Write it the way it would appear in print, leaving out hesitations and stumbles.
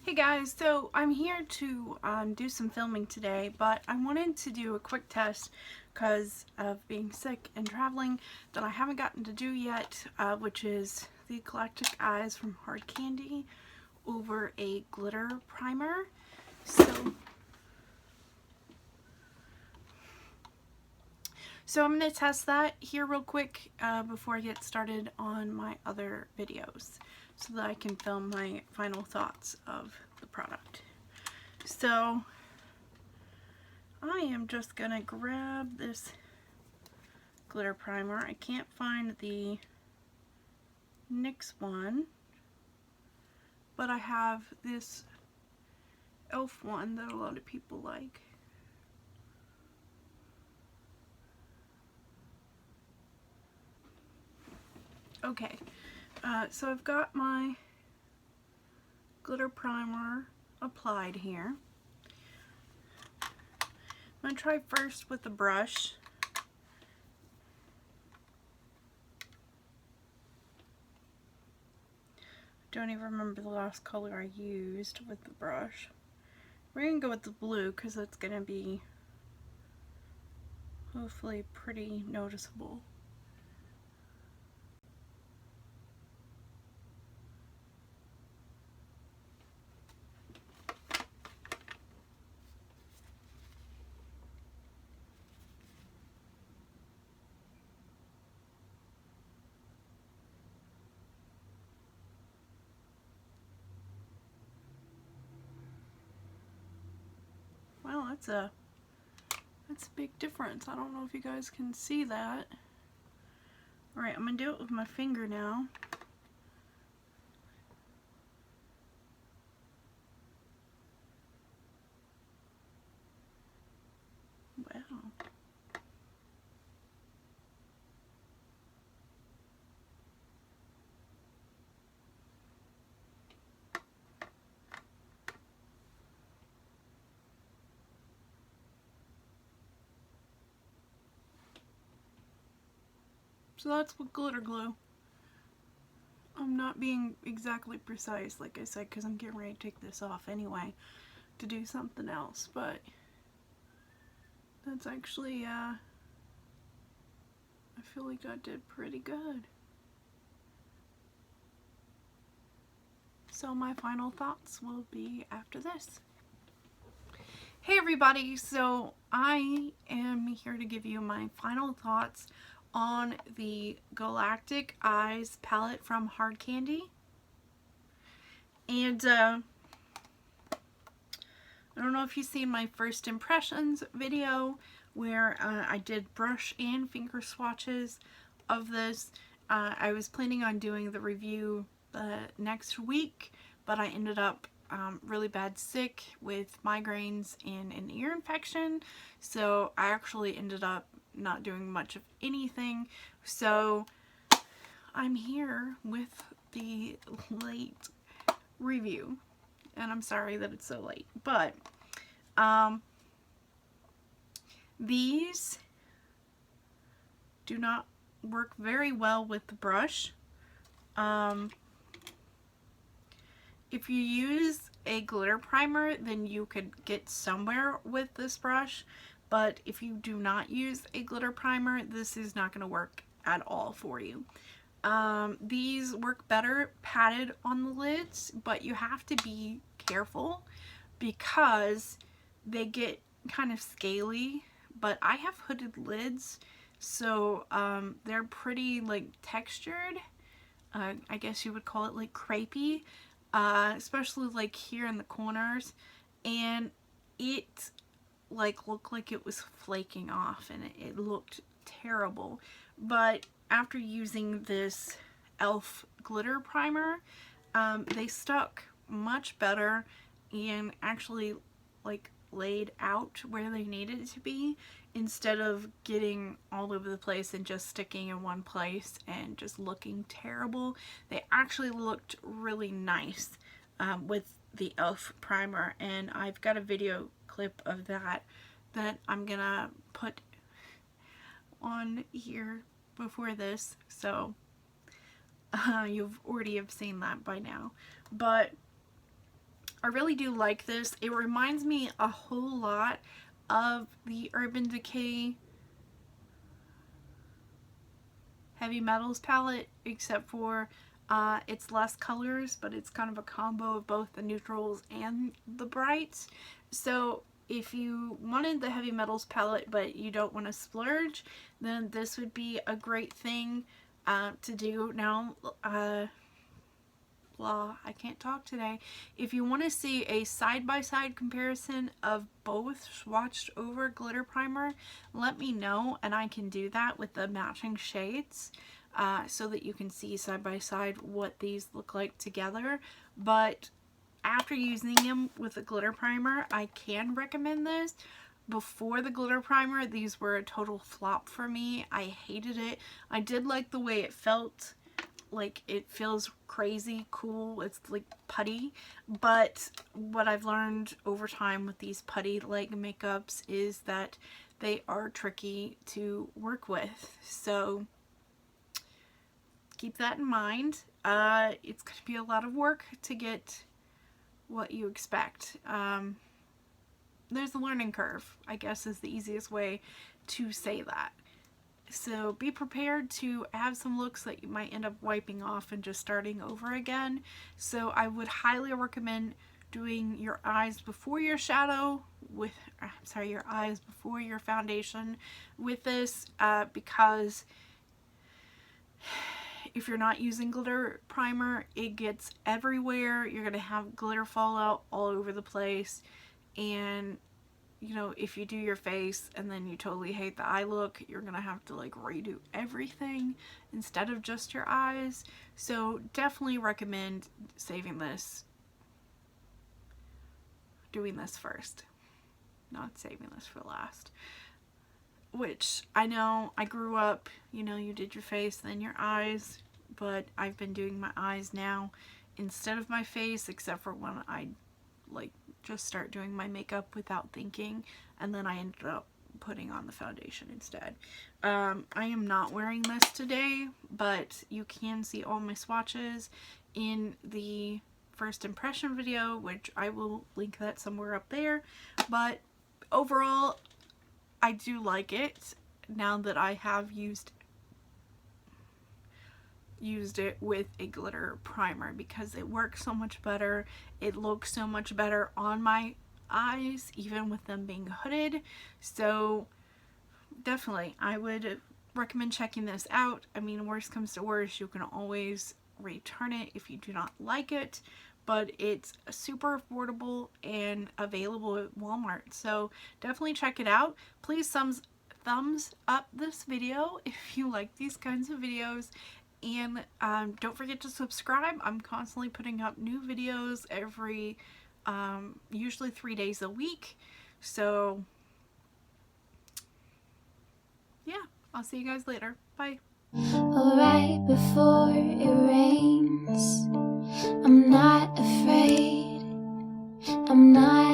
Hey guys, so I'm here to do some filming today, but I wanted to do a quick test because of being sick and traveling that I haven't gotten to do yet, which is the Galactic Eyes from Hard Candy over a glitter primer. So I'm going to test that here real quick before I get started on my other videos so that I can film my final thoughts of the product. So I am just going to grab this glitter primer. I can't find the NYX one, but I have this e.l.f. one that a lot of people like. Okay, so I've got my glitter primer applied here. I'm going to try first with the brush. I don't even remember the last color I used with the brush. We're going to go with the blue because that's going to be hopefully pretty noticeable. Well, that's a big difference. I don't know if you guys can see that. Alright, I'm going to do it with my finger now. Wow. So that's with glitter glue. I'm not being exactly precise, like I said, because I'm getting ready to take this off anyway to do something else, but that's actually, I feel like that did pretty good. So my final thoughts will be after this. Hey everybody, so I am here to give you my final thoughts on the Galactic Eyes palette from Hard Candy. And I don't know if you've seen my first impressions video where I did brush and finger swatches of this. I was planning on doing the review next week, but I ended up really bad sick with migraines and an ear infection, so I actually ended up not doing much of anything. So I'm here with the late review, and I'm sorry that it's so late, but these do not work very well with the brush. If you use a glitter primer, then you could get somewhere with this brush, but if you do not use a glitter primer, this is not going to work at all for you. These work better patted on the lids, but you have to be careful because they get kind of scaly, but I have hooded lids, so they're pretty like textured. I guess you would call it like crepey. Especially like here in the corners, and it like looked like it was flaking off, and it looked terrible. But after using this e.l.f. glitter primer, they stuck much better and actually like laid out where they needed to be, instead of getting all over the place and just sticking in one place and just looking terrible. They actually looked really nice with the e.l.f. primer, and I've got a video clip of that I'm gonna put on here before this, so you've already have seen that by now. But I really do like this. It reminds me a whole lot of the Urban Decay Heavy Metals palette, except for it's less colors, but it's kind of a combo of both the neutrals and the brights. So if you wanted the Heavy Metals palette but you don't want to splurge, then this would be a great thing to do. Now, I can't talk today. If you want to see a side-by-side comparison of both swatched over glitter primer, let me know and I can do that with the matching shades so that you can see side-by-side what these look like together. But after using them with a glitter primer, I can recommend this. Before the glitter primer, these were a total flop for me. I hated it. I did like the way it felt. Like, it feels crazy cool. It's like putty, but what I've learned over time with these putty like makeups is that they are tricky to work with, so keep that in mind. It's going to be a lot of work to get what you expect. There's a learning curve, I guess, is the easiest way to say that. So be prepared to have some looks that you might end up wiping off and just starting over again. So I would highly recommend doing your eyes before your shadow with, your eyes before your foundation with this because if you're not using glitter primer, it gets everywhere. You're going to have glitter fallout all over the place, and you know, if you do your face and then you totally hate the eye look, you're gonna have to like redo everything instead of just your eyes. So definitely recommend saving this, doing this first, not saving this for last. Which I know I grew up, you know, you did your face then your eyes, but I've been doing my eyes now instead of my face, except for when I like just start doing my makeup without thinking, and then I ended up putting on the foundation instead. I am not wearing this today, but you can see all my swatches in the first impression video, which I will link that somewhere up there. But overall, I do like it now that I have used it with a glitter primer, because it works so much better. It looks so much better on my eyes, even with them being hooded. So definitely, I would recommend checking this out. I mean, worst comes to worst, you can always return it if you do not like it, but it's super affordable and available at Walmart. So definitely check it out. Please thumbs up this video if you like these kinds of videos. And don't forget to subscribe. I'm constantly putting up new videos every, usually 3 days a week. So, yeah, I'll see you guys later. Bye. Right before it rains, I'm not afraid. I'm not